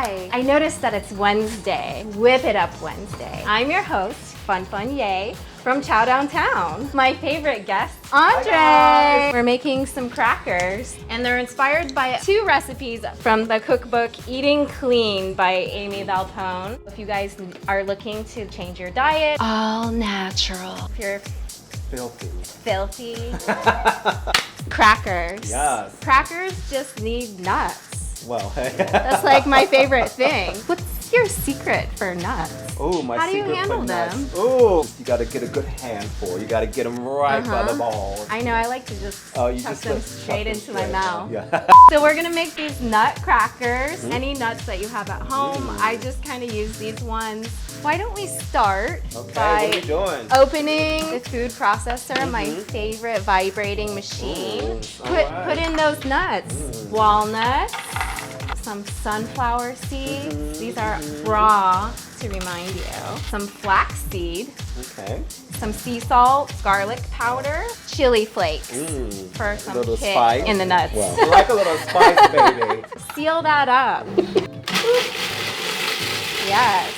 Hi. I noticed that it's Wednesday. Whip it up Wednesday. I'm your host, Fun Fun Yay, from Ciao Downtown. My favorite guest, André. We're making some crackers, and they're inspired by 2 recipes from the cookbook Eating Clean by Amy Valpone. If you guys are looking to change your diet, all natural. If you're filthy. Crackers. Yes. Crackers just need nuts. Well, hey. That's like my favorite thing. What's your secret for nuts? Oh, my How do you secret handle for nuts. them? Oh, you gotta get a good handful. You gotta get them right by the balls. I know, I like to just chuck them straight into my mouth. Yeah. So we're gonna make these nut crackers. Any nuts that you have at home. I just kind of use these ones. Why don't we start by what are you doing? opening the food processor, my favorite vibrating machine. Put in those nuts. Walnuts, some sunflower seeds. These are raw, to remind you. Some flax seed. Okay. Some sea salt, garlic powder, chili flakes for some kick in the nuts. Well, I like a little spice, baby. Seal that up. Yes.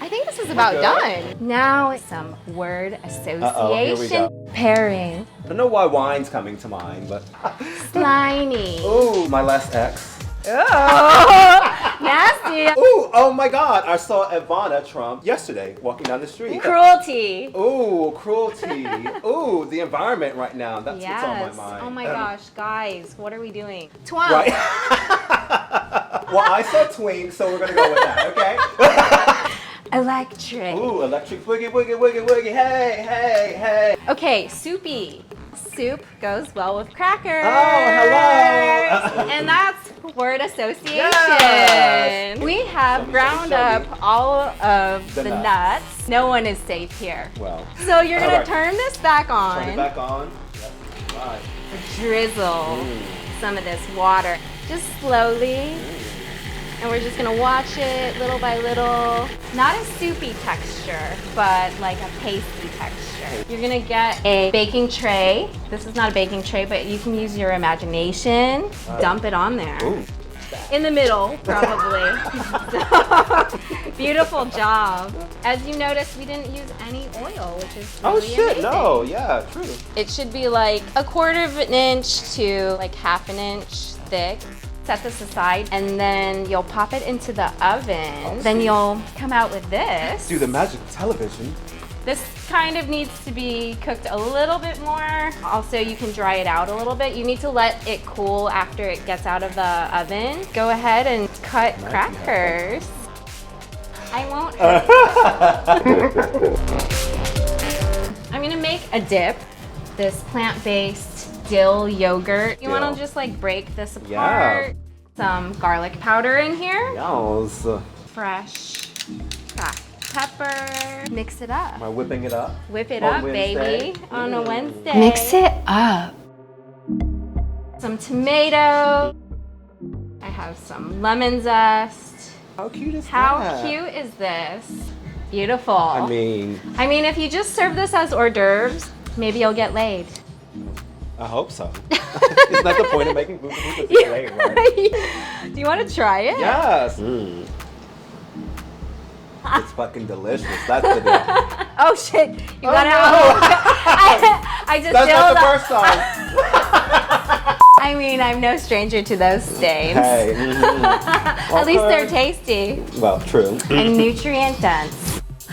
I think this is about done. Now some word association pairing. I don't know why wine's coming to mind, but Slimy. ooh, my last ex. Oh, nasty. Ooh, oh my God! I saw Ivana Trump yesterday walking down the street. Cruelty. Ooh, cruelty. Ooh, the environment right now. That's what's on my mind. Oh my gosh, guys, what are we doing? Twunk. Right. Well, I saw twink, so we're gonna go with that. Okay. Electric. Ooh, electric boogie, boogie, boogie, boogie. Hey, hey, hey. Okay, soupy. Soup goes well with crackers. Oh, hello. And that's word association. Yes. We have ground up all of the nuts. No one is safe here. Well. So you're gonna turn this back on. Turn it back on. Yep. Right. Drizzle some of this water. Just slowly. And we're just gonna watch it little by little. Not a soupy texture, but like a pasty texture. You're gonna get a baking tray. This is not a baking tray, but you can use your imagination. Dump it on there. Ooh. In the middle, probably. So, beautiful job. As you noticed, we didn't use any oil, which is really amazing. No, yeah, true. It should be like 1/4 of an inch to like 1/2 an inch thick. Set this aside, and then you'll pop it into the oven. Then you'll come out with this. Do the magic of television. This kind of needs to be cooked a little bit more. Also, you can dry it out a little bit. You need to let it cool after it gets out of the oven. Go ahead and cut crackers. I won't. I'm gonna make a dip. This plant-based dill yogurt. You want to just like break this apart. Some garlic powder in here. Yes. Fresh cracked pepper. Mix it up. Am I whipping it up? Whip it On up, Wednesday? baby, on a Wednesday. Mix it up. Some tomato. I have some lemon zest. How cute is that? How cute is this? Beautiful. I mean, if you just serve this as hors d'oeuvres, maybe you'll get laid. I hope so. Isn't that the point of making food? Right? Do you want to try it? Yes. It's fucking delicious. That's the deal. Oh shit! You gotta have. I just. That's not the first time. I mean, I'm no stranger to those stains. Hey. At least they're tasty. Well, true. And nutrient dense.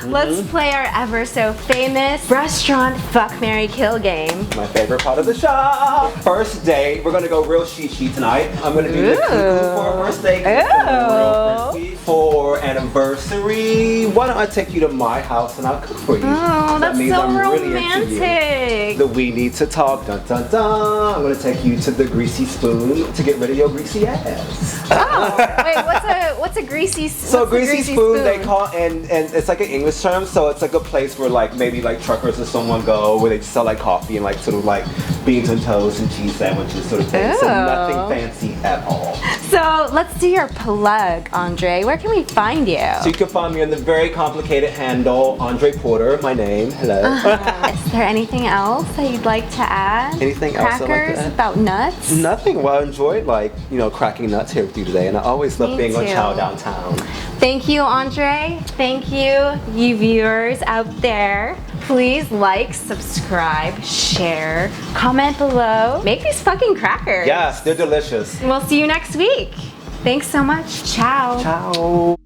Let's play our ever so famous restaurant fuck, marry, kill game. My favorite part of the show. First date. We're gonna go real she tonight. I'm gonna do the cuckoo for a first date. Real crispy. For anniversary, why don't I take you to my house and I'll cook for you? Oh, that's means so I'm really romantic. The we need to talk. Dun dun dun. I'm gonna take you to the greasy spoon to get rid of your greasy ass. Oh, wait, what's a greasy spoon? So greasy spoon, they call, and it's like an English term. So it's like a place where like maybe like truckers or someone go where they sell like coffee and like sort of like beans and toast and cheese sandwiches sort of thing. So nothing fancy at all. So So let's do your plug, Andre. Where can we find you? So you can find me on the very complicated handle, Andre Porter, my name. Hello. Is there anything else that you'd like to add? Anything else I'd like to Crackers add? about nuts? Nothing. Well, I enjoyed cracking nuts here with you today, and I always love Me being on too. Ciao Downtown. Thank you, Andre. Thank you, you viewers out there. Please like, subscribe, share, comment below. Make these fucking crackers. Yes, they're delicious. We'll see you next week. Thanks so much. Ciao. Ciao.